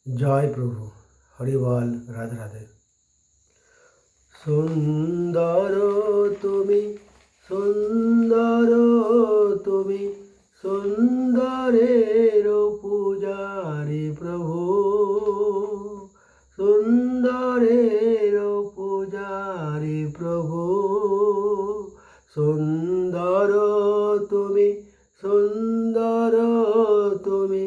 জয় প্রভু, হরিবল, রাধে রাধে। সুন্দর তুমি, সুন্দর তুমি, সুন্দরের পূজারি প্রভু, সুন্দরের পূজারি প্রভু। সুন্দর তুমি, সুন্দর তুমি,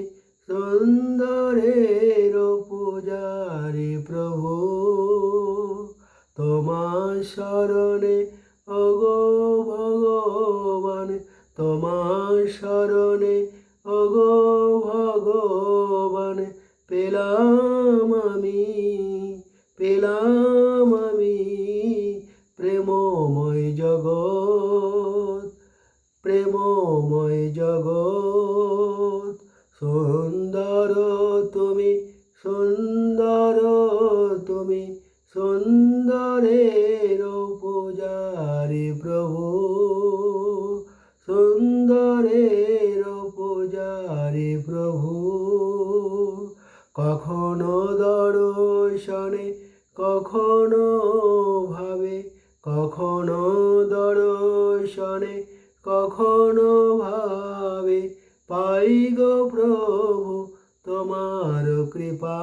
সুন্দরের পূজারি প্রভু। তোমার শরণে ওগো ভগবান, তোমার শরণে ওগো ভগবান, পেলাম আমি প্রেমময় জগৎ, প্রেমময় জগৎ। সুন্দর তুমি, সুন্দর তুমি, সুন্দরের পূজারি প্রভু, সুন্দরের পূজারি প্রভু। কখনো দর্শনে, কখনো ভাবে, কখনো দর্শনে, কখনো ভাবে, পাই গো প্রভু তোমার কৃপা,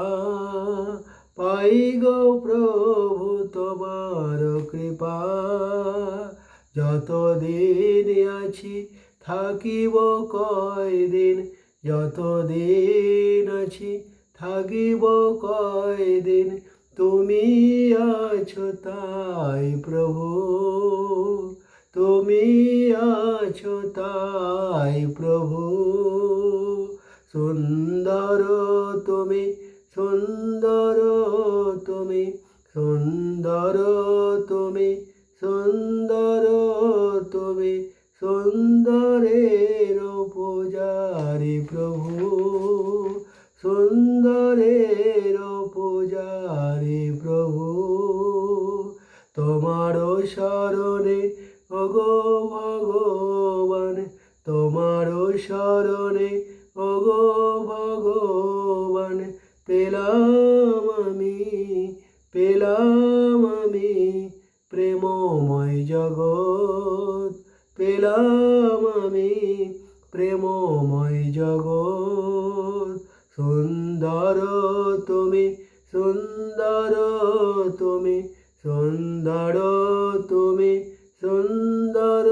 পাই গো প্রভু তোমার কৃপা। যতদিন আছি থাকিব কয়দিন, যতদিন আছি থাকিব কয়দিন, তুমি আছো তাই প্রভু, তুমি আছো তাই প্রভু। সুন্দর তুমি, সুন্দর তুমি, সুন্দর তুমি, সুন্দর তুমি, সুন্দরের পূজারি প্রভু, সুন্দরের পূজারি প্রভু। তোমার শরণে ওগো ভগবান, তোমার শরণে ওগো ভগবান, পেলাম আমি প্রেমময় জগৎ, পেলাম আমি প্রেমময় জগৎ। সুন্দর তুমি, সুন্দর তুমি, সুন্দর তুমি, সুন্দর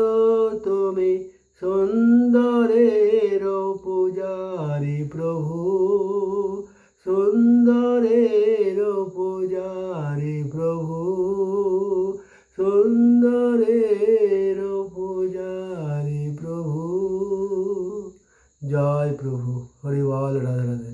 তুমি, সুন্দরের পূজারি প্রভু, সুন্দরের পূজারি প্রভু, সুন্দরের পূজারি প্রভু। জয় প্রভু, হরিবল, রাধে রাধে।